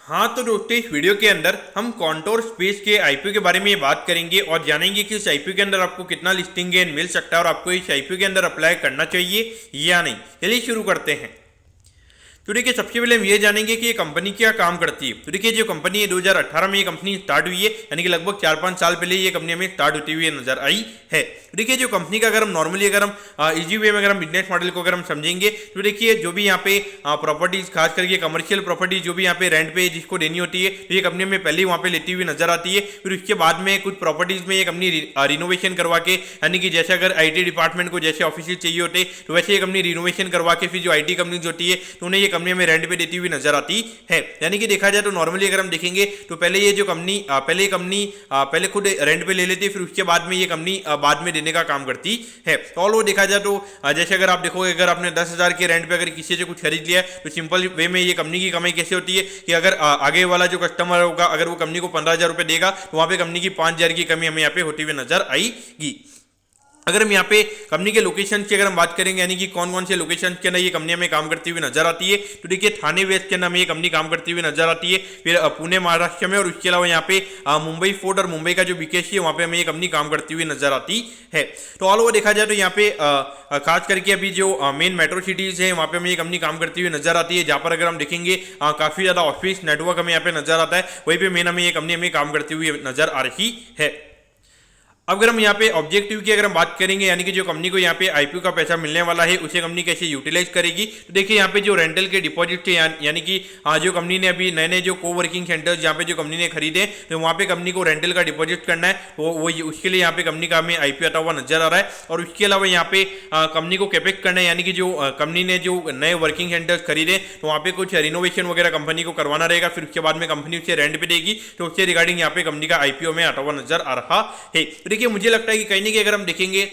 हाँ तो दोस्तों, इस वीडियो के अंदर हम कॉन्टोर स्पेस के आईपीओ के बारे में बात करेंगे और जानेंगे कि इस आईपीओ के अंदर आपको कितना लिस्टिंग गेन मिल सकता है और आपको इस आईपीओ के अंदर अप्लाई करना चाहिए या नहीं। चलिए शुरू करते हैं। तो देखिए, सबसे पहले हम ये जानेंगे कि ये कंपनी क्या काम करती है। तो देखिए, जो कंपनी है 2018 में ये कंपनी स्टार्ट हुई है, यानी कि लगभग 4-5 साल पहले ये कंपनी हमें स्टार्ट होती हुई नजर आई है। तो देखिए, जो कंपनी का अगर हम नॉर्मली अगर हम इजी वे में अगर हम बिजनेस मॉडल को अगर हम समझेंगे तो देखिए, जो भी यहाँ पे प्रॉपर्टीज खास करके कमर्शियल प्रॉपर्टी जो भी यहाँ पे रेंट पे जिसको देनी होती है, तो ये कंपनी हमें पहले ही वहाँ पे लेती हुई नजर आती है। फिर उसके बाद में कुछ प्रॉपर्टीज में ये कंपनी रिनोवेशन करवा के, यानी कि जैसे अगर IT डिपार्टमेंट को जैसे ऑफिस चाहिए होते तो वैसे ये कंपनी रिनोवेशन करवा के फिर जो IT कंपनी होती है तो उन्हें ये कंपनी हमें रेंट पे देती हुई नजर आती है। यानी कि देखा जाए तो नॉर्मली अगर हम देखेंगे तो पहले ये जो कंपनी पहले खुद रेंट पे ले लेती है, फिर उसके बाद में ये कंपनी बाद में देने का काम करती है। और वो देखा जाए तो जैसे अगर आप देखोगे, अगर आपने 10,000 के रेंट पे अगर किसी से कुछ खरीद लिया है तो सिंपल वे में ये कंपनी की कमाई कैसे होती है कि अगर आगे वाला जो कस्टमर होगा अगर वो कंपनी को 15,000 रुपए देगा तो वहां पे कंपनी की 5,000 की कमी हमें यहाँ पे होती हुई नजर आएगी। अगर हम यहाँ पे कंपनी के लोकेशन की अगर हम बात करेंगे, यानी कि कौन कौन से लोकेशन के अंदर ये कंपनी हमें काम करती हुई नजर आती है, तो देखिए थाने वेस्ट के अंदर हमें ये कंपनी काम करती हुई नजर आती है। फिर पुणे महाराष्ट्र में, और उसके अलावा यहाँ पे मुंबई फोर्ट और मुंबई का जो बीकेसी है वहाँ पे हमें ये कंपनी काम करती हुई नजर आती है। तो ऑल ओवर देखा जाए तो यहाँ पे खास करके अभी जो मेन मेट्रो सिटीज है वहाँ पे हमें ये कंपनी काम करती हुई नजर आती है, जहाँ पर अगर हम देखेंगे काफी ज्यादा ऑफिस नेटवर्क हमें यहाँ पे नजर आता है, वहीं पे मेन हमें ये कंपनी हमें काम करती हुई नजर आ रही है। अब अगर हम यहाँ पे ऑब्जेक्टिव की अगर हम बात करेंगे, यानी कि जो कंपनी को यहाँ पे आईपीओ का पैसा मिलने वाला है उसे कंपनी कैसे यूटिलाइज करेगी, तो देखिए यहाँ पे जो रेंटल के डिपॉजिट थे, यानी कि जो कंपनी ने अभी नए नए जो कोवर्किंग सेंटर्स जहाँ पे जो कंपनी ने खरीदे तो वहाँ पे कंपनी को रेंटल का डिपॉजिट करना है, वो उसके लिए यहाँ पे कंपनी का हमें आईपीओ आता हुआ नजर आ रहा है। और उसके अलावा यहाँ पे कंपनी को कैपेक्स करना है, यानी कि जो कंपनी ने जो नए वर्किंग सेंटर्स खरीदे तो वहाँ पे कुछ रिनोवेशन वगैरह कंपनी को करवाना रहेगा, फिर उसके बाद में कंपनी उसे रेंट पे देगी, तो उससे रिगार्डिंग यहाँ पे कंपनी का आईपीओ में आता हुआ नजर आ रहा है। देखिए, मुझे लगता है कि कहीं ना कहीं अगर हम देखेंगे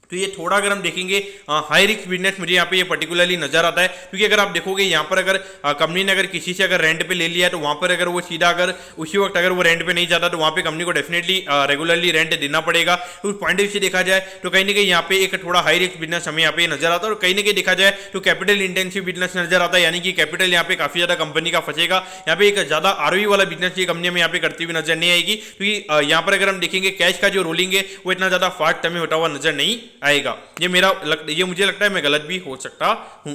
तो ये थोड़ा अगर हम देखेंगे हाई रिस्क बिजनेस मुझे यहाँ पे ये पर्टिकुलरली नजर आता है, क्योंकि अगर आप देखोगे यहाँ पर अगर कंपनी ने अगर किसी से अगर रेंट पे ले लिया है तो वहाँ पर अगर वो सीधा अगर उसी वक्त अगर वो रेंट पे नहीं जाता तो वहाँ पे कंपनी को डेफिनेटली रेगुलरली रेंट देना पड़ेगा। तो उस पॉइंट ऑफ व्यू से देखा जाए तो कहीं ना कहीं यहाँ पे एक थोड़ा हाई रिस्क बिजनेस हमें यहाँ पे नजर आता है, और कहीं ना कहीं देखा जाए तो कैपिटल इंटेंसिव बिजनेस नजर आता है, यानी कि कैपिटल यहाँ पे काफी ज्यादा कंपनी का फंसेगा। यहाँ पे एक ज्यादा आरओई वाला बिजनेस ये कंपनी में यहाँ पे करती हुई नजर नहीं आएगी, क्योंकि यहाँ पर अगर हम देखेंगे कैश का जो रोलिंग है वो इतना ज्यादा फास्ट हमें होता हुआ नजर नहीं आएगा। ये मुझे लगता है मैं गलत भी हो सकता हूं।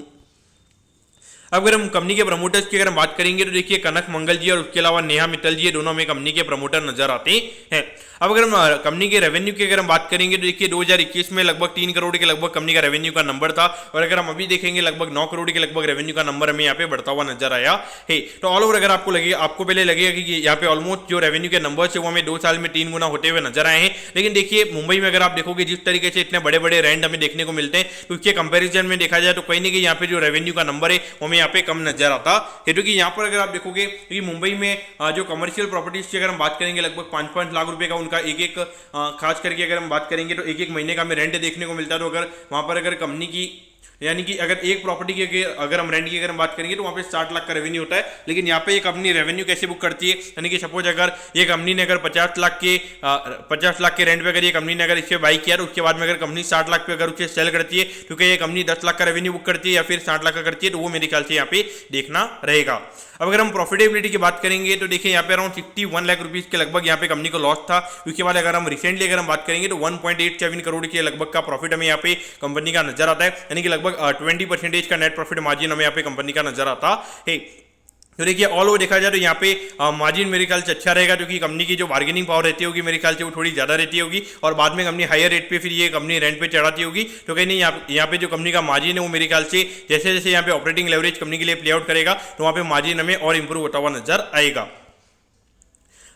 अब अगर हम कंपनी के प्रमोटर्स की अगर हम बात करेंगे तो देखिए कनक मंगल जी और उसके अलावा नेहा मित्तल जी, दोनों में कंपनी के प्रमोटर नजर आते हैं। अब अगर हम कंपनी के रेवेन्यू की अगर हम बात करेंगे तो देखिए 2021 में लगभग 3 करोड़ के लगभग कंपनी का रेवेन्यू का नंबर था, और अगर हम अभी देखेंगे लगभग 9 करोड़ के लगभग रेवेन्यू का नंबर हमें यहाँ पे बढ़ता हुआ नजर आया है। तो ऑल ओवर अगर आपको पहले लगेगा कि यहाँ पे ऑलमोस्ट जो रेवेन्यू के नंबर है वो हमें 2 साल में 3 गुना होते हुए नजर आए हैं। लेकिन देखिए मुंबई में अगर आप देखोगे जिस तरीके से इतने बड़े बड़े रेंट हमें देखने को मिलते हैं, तो उसके कंपेरिजन में देखा जाए तो कहीं ना कहीं यहाँ पे जो रेवेन्यू का नंबर है वो हमें यहाँ पे कम नजर आता है। क्योंकि यहाँ पर अगर आप देखोगे कि मुंबई में जो कमर्शियल प्रॉपर्टीज की अगर हम बात करेंगे लगभग 5-5 लाख रुपए का उनका एक खास करके अगर हम बात करेंगे तो एक महीने का हमें रेंट देखने को मिलता है। तो अगर वहां पर अगर कंपनी की, यानी कि अगर एक प्रॉपर्टी की अगर हम रेंट की अगर हम बात करेंगे तो वहाँ पे 60 लाख का रेवेन्यू होता है। लेकिन यहाँ पे एक कंपनी रेवेन्यू कैसे बुक करती है, यानी कि सपोज अगर ये कंपनी ने अगर 50 लाख के रेंट पे अगर ये कंपनी ने अगर इसे बाई किया तो उसके बाद में अगर कंपनी 60 लाख पे अगर उसे सेल करती है, क्योंकि ये कंपनी 10 लाख का रेवेन्यू बुक करती है या फिर 60 लाख का करती है, तो वो मेरे ख्याल से यहाँ पे देखना रहेगा। अब अगर हम प्रॉफिटेबिलिटी की बात करेंगे तो देखिए यहाँ पे अराउंड 61 लाख रुपीज के लगभग यहाँ पे कंपनी को लॉस था। उसके बाद अगर हम रिसेंटली अगर हम बात करेंगे तो 1.87 करोड़ के लगभग का प्रॉफिट हमें यहाँ पे कंपनी का नजर आता है, यानी कि लगभग 20% का नेट प्रॉफिट मार्जिन हमें यहाँ पे कंपनी का नजर आता है। तो देखिए ऑल ओवर देखा जाए तो यहाँ पे मार्जिन मेरे ख्याल से अच्छा रहेगा, क्योंकि कंपनी की जो बार्गेनिंग पावर रहती होगी मेरे ख्याल से वो थोड़ी ज़्यादा रहती होगी, और बाद में कंपनी हायर रेट पे फिर ये कंपनी रेंट पे चढ़ाती होगी। तो कहीं नहीं यहाँ पे जो कंपनी का मार्जिन है वो मेरे ख्याल से जैसे जैसे यहाँ पे ऑपरेटिंग लेवरेज कंपनी के लिए प्ले आउट करेगा तो वहाँ पे मार्जिन हमें और इंप्रूव होता हुआ नजर आएगा।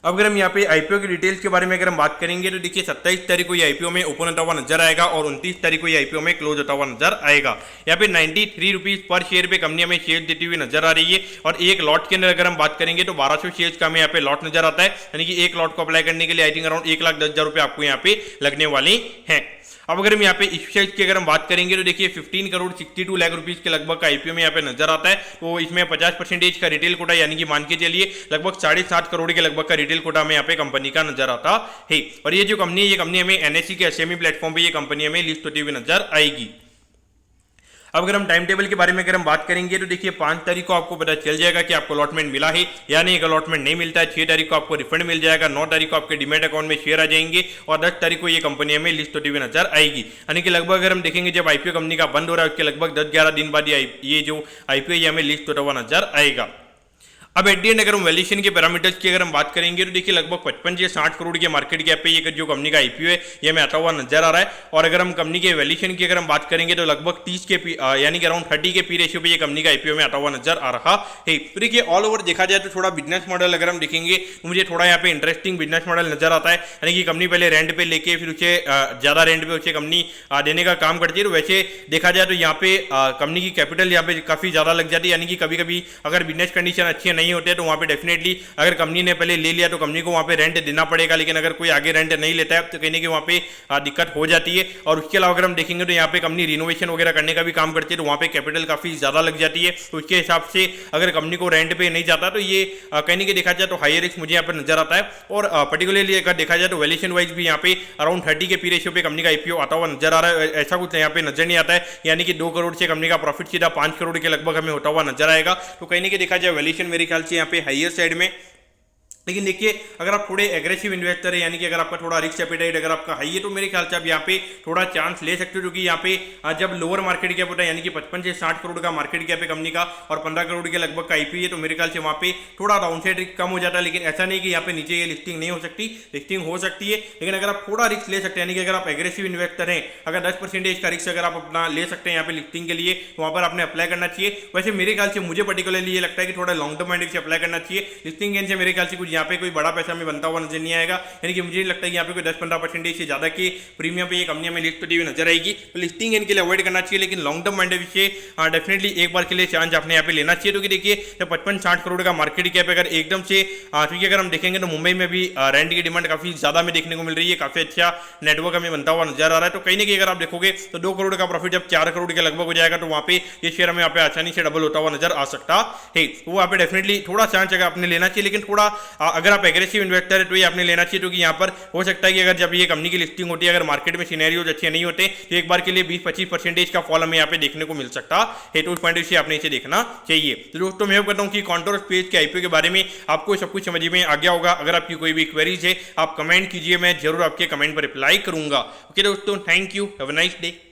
अब अगर हम यहाँ पे आईपीओ की डिटेल्स के बारे में अगर हम बात करेंगे तो देखिए 27 तारीख को ये आईपीओ में ओपन होता हुआ नजर आएगा और 29 तारीख को ये आईपीओ में क्लोज होता हुआ नजर आएगा। यहाँ पे 93 रुपीज पर शेयर पे कंपनी हमें शेयर देती हुई नजर आ रही है, और एक लॉट के अंदर अगर हम बात करेंगे तो 1200 शेयर का हमें यहाँ पे लॉट नजर आता है, यानी कि एक लॉट को अप्लाई करने के लिए आई थिंक अराउंड 1,10,000 रुपए आपको यहाँ पे लगने वाले हैं। अब अगर हम यहाँ पे इश्यूज की अगर हम बात करेंगे तो देखिए 15 करोड़ 62 लाख रुपीस के लगभग का आईपीओ में यहाँ पे नजर आता है। तो इसमें 50% का रिटेल कोटा, यानी कि मान के चलिए लगभग 7.5 करोड़ के लगभग का रिटेल कोटा में यहाँ पे कंपनी का नजर आता है। और ये जो कंपनी है ये कंपनी हमें एनएससी के एसएमई प्लेटफॉर्म पे ये कंपनी हमें लिस्ट होती हुई नजर आएगी। अब अगर हम टाइम टेबल के बारे में अगर हम बात करेंगे तो देखिए 5 तारीख को आपको पता चल जाएगा कि आपको अलॉटमेंट मिला है या नहीं। अलॉटमेंट नहीं मिलता है 6 तारीख को आपको रिफंड मिल जाएगा, 9 तारीख को आपके डीमैट अकाउंट में शेयर आ जाएंगे और 10 तारीख को ये कंपनी में लिस्ट होती हुई नजर आएगी। यानी कि लगभग अगर हम देखेंगे जब आईपीओ कंपनी का बंद हो रहा है उसके लगभग 10-11 दिन बाद ये जो आईपीओ ये हमें लिस्ट होता हुआ नजर आएगा। अब एट दी एंड अगर हम वैल्यूएशन के पैरामीटर्स की अगर हम बात करेंगे तो देखिए लगभग 55 से 60 करोड़ के मार्केट कैप पे ये जो कंपनी का आईपीओ है ये हमें आता हुआ नजर आ रहा है। और अगर हम कंपनी के वैल्यूएशन की अगर हम बात करेंगे तो लगभग 30 के यानी कि अराउंड 30 के पी रेशियो पे ये कंपनी का आईपीओ में आता हुआ नजर आ रहा है। तो देखिए ऑल ओवर देखा जाए तो थोड़ा बिजनेस मॉडल अगर हम देखेंगे तो मुझे थोड़ा यहाँ पे इंटरेस्टिंग बिजनेस मॉडल नजर आता है। यानी कि कंपनी पहले रेंट पे लेके फिर उसे ज्यादा रेंट पे उसे कंपनी देने का काम करती है। तो वैसे देखा जाए तो यहाँ पे कंपनी की कैपिटल यहाँ पे काफी ज्यादा लग जाती है। यानी कि कभी कभी अगर बिजनेस कंडीशन अच्छे नहीं होते तो वहाँ पे डेफिनेटली अगर कंपनी ने पहले ले लिया तो कंपनी को वहां पे रेंट देना पड़ेगा, लेकिन अगर कोई आगे रेंट नहीं लेता है तो कहीं ना कहीं वहां पे दिक्कत हो जाती है। और उसके अलावा अगर हम देखेंगे तो यहाँ पे कंपनी रिनोवेशन वगैरह करने का भी काम करती है तो वहां पे कैपिटल काफी ज्यादा लग जाती है। तो उसके हिसाब से अगर कंपनी को रेंट पे नहीं जाता तो ये कहीं ना कहीं देखा जाए तो हाई रिस्क मुझे यहाँ पर नजर आता है। और पर्टिकुलरली अगर देखा जाए तो वैल्यूएशन वाइज भी यहाँ पे अराउंड 30 के पी रेशियो पे कंपनी का आईपीओ आता हुआ नजर आ रहा है। ऐसा कुछ यहाँ पे नजर नहीं आता है, यानी कि 2 करोड़ से कंपनी का प्रॉफिट सीधा 5 करोड़ के लगभग हमें होता हुआ नजर आएगा। तो कहीं ना कहीं देखा जाए वैल्यूएशन मेरे ख्याल से यहाँ पे हाइयर साइड में। लेकिन देखिए अगर आप थोड़े एग्रेसिव इन्वेस्टर है, यानी कि अगर आपका थोड़ा रिस्क एपेटाइट अगर आपका हाई है तो मेरे ख्याल से आप यहाँ पे थोड़ा चांस ले सकते हो। क्योंकि यहाँ पे जब लोअर मार्केट कैप होता है यानी कि 55 से 60 करोड़ का मार्केट कैप है कंपनी का और 15 करोड़ के लगभग का आईपीओ है, तो मेरे ख्याल से वहाँ पे थोड़ा डाउनसाइड रिस्क कम हो जाता है। लेकिन ऐसा नहीं कि यहाँ पे नीचे ये लिस्टिंग नहीं हो सकती, लिस्टिंग हो सकती है। लेकिन अगर आप थोड़ा रिस्क ले सकते हैं, यानी कि अगर आप एग्रेसिव इन्वेस्टर हैं, अगर 10% का रिस्क अगर आप अपना ले सकते हैं यहाँ पे लिस्टिंग के लिए तो वहाँ पर आपने अप्लाई करना चाहिए। वैसे मेरे ख्याल से मुझे पर्टिकुलरली ये लगता है कि थोड़ा लॉन्ग टर्म माइंड से अप्लाई करना चाहिए। लिस्टिंग गेन से मेरे ख्याल से कुछ यहाँ पे कोई बड़ा पैसा में बनता हुआ नजर नहीं आएगा। यानी कि मुझे नहीं लगता है कि यहाँ पे कोई 10-15% से ज्यादा की प्रीमियम पे ये कंपनी में लिस्ट होती हुई नजर आएगी। तो लिस्टिंग इनके लिए अवॉइड करना चाहिए। लेकिन लॉन्ग टर्म माइंड से डेफिनेटली एक बार के लिए चांस आपने यहाँ पे लेना चाहिए। क्योंकि देखिए जब 55-60 करोड़ का मार्केट कैप अगर एकदम से क्योंकि अगर हम देखेंगे तो मुंबई में भी रेंट की डिमांड काफी ज्यादा में देखने को मिल रही है, काफी अच्छा नेटवर्क हमें बनता हुआ नजर आ रहा है। तो कहीं ना कहीं अगर आप देखोगे तो 2 करोड़ का प्रॉफिट जब 4 करोड़ के लगभग हो जाएगा तो वहाँ पे ये शेयर हमें यहाँ पे आसानी से डबल होता हुआ नजर आ सकता है। वो यहाँ पे डेफिनेटली थोड़ा चांस अगर आपने लेना चाहिए। लेकिन थोड़ा अगर आप एग्रेसिव इन्वेस्टर है तो ये आपने लेना चाहिए। क्योंकि यहाँ पर हो सकता है कि अगर जब ये कंपनी की लिस्टिंग होती है अगर मार्केट में सिनेरियोज अच्छे नहीं होते तो एक बार के लिए 20-25% का फॉल हमें यहाँ पे देखने को मिल सकता है। तो उस पॉइंट से आपने इसे देखना चाहिए। तो दोस्तों मैं कहता हूँ कि कॉन्टोर स्पेस के आईपीओ के बारे में आपको सब कुछ समझ में आ गया होगा। अगर आपकी कोई भी क्वेरीज है आप कमेंट कीजिए, मैं जरूर आपके कमेंट पर रिप्लाई करूंगा। ओके दोस्तों, thank you, have a nice day.